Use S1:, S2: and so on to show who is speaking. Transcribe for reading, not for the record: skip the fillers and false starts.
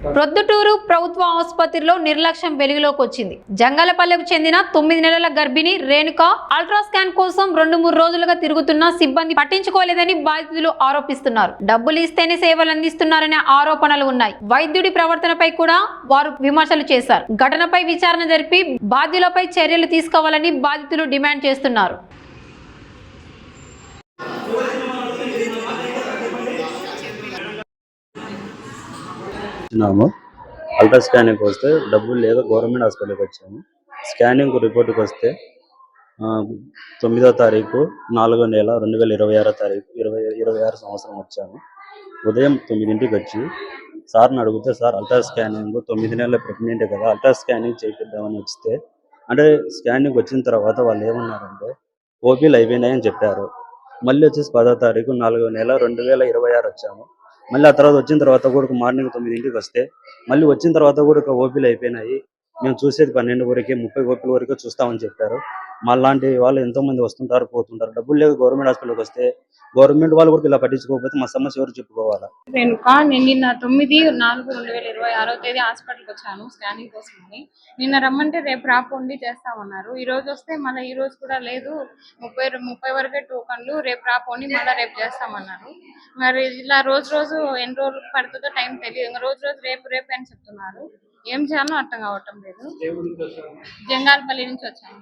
S1: ప్రొద్దుటూరు ప్రభుత్వ ఆసుపత్రిలో నిర్లక్ష్యం వెలుగులోకి వచ్చింది. జంగాలపల్లెకు చెందిన 9 నెలల గర్భిణి రేణుక అల్ట్రాస్కాన్ కోసం 2-3 రోజులుగా తిరుగుతున్న సిబ్బంది పట్టించుకోలేదని బాధితులు ఆరోపిస్తున్నారు. డబ్బులు ఇస్తేనే సేవలు అందిస్తున్నారనే ఆరోపణలు ఉన్నాయి. వైద్యుడి ప్రవర్తనపై కూడా వారు విమర్శలు చేశారు. ఘటనపై విచారణ జరిపి బాధ్యులపై చర్యలు తీసుకోవాలని బాధితులు డిమాండ్ చేస్తున్నారు.
S2: అల్ట్రా స్కానింగ్కి వస్తే డబ్బులు లేదు, గవర్నమెంట్ హాస్పిటల్కి వచ్చాము. స్కానింగ్ రిపోర్ట్కి వస్తే 9వ తారీఖు 4వ నెల 2026 సంవత్సరం వచ్చాము. ఉదయం 9ంటికి వచ్చి సార్ని అడిగితే సార్ అల్ట్రా స్కానింగ్ 9 నెలల ప్రెగ్నెంట్ కదా, అల్ట్రా స్కానింగ్ చేయిద్దామని వస్తే అంటే స్కానింగ్ వచ్చిన తర్వాత వాళ్ళు ఏమన్నారంటే ఓపీలు అయిపోయినాయని చెప్పారు. మళ్ళీ వచ్చేసి 10వ తారీఖు 4వ నెల 2026 వచ్చాము. మళ్ళీ ఆ తర్వాత వచ్చిన తర్వాత కూడా మార్నింగ్ 9ంటికి వస్తే మళ్ళీ వచ్చిన తర్వాత కూడా ఓపీలు అయిపోయినాయి, మేము చూసేది 12 వరకే, 30 ఓపీల వరకే చూస్తామని చెప్పారు. మాలాంటి వాళ్ళు ఎంతోమంది వస్తుంటారు పోతుంటారు. డబ్బులు లేక గవర్నమెంట్ హాస్పిటల్కి వస్తే గవర్నమెంట్ వాళ్ళు కూడా ఇలా పట్టించుకోకపోతే మా సమస్య ఎవరు చెప్పుకోవాలా?
S3: నేను నిన్న 9/4/2026 హాస్పిటల్కి వచ్చాను స్కానింగ్ కోసమని. నిన్న రమ్మంటే రేపు రాపోండి చేస్తామన్నారు. ఈ రోజు వస్తే మళ్ళీ ఈ రోజు కూడా లేదు, 30 వరకే టోకన్లు, రేపు రాపోండి మళ్ళీ రేపు చేస్తామన్నారు. మరి ఇలా రోజు ఎన్ని రోజులు పడుతుందో టైం తెలియదు. రోజు రేపు అని చెప్తున్నారు. ఏం చేయాలో అర్థం కావటం లేదు. జంగాలపల్లి నుంచి వచ్చాను.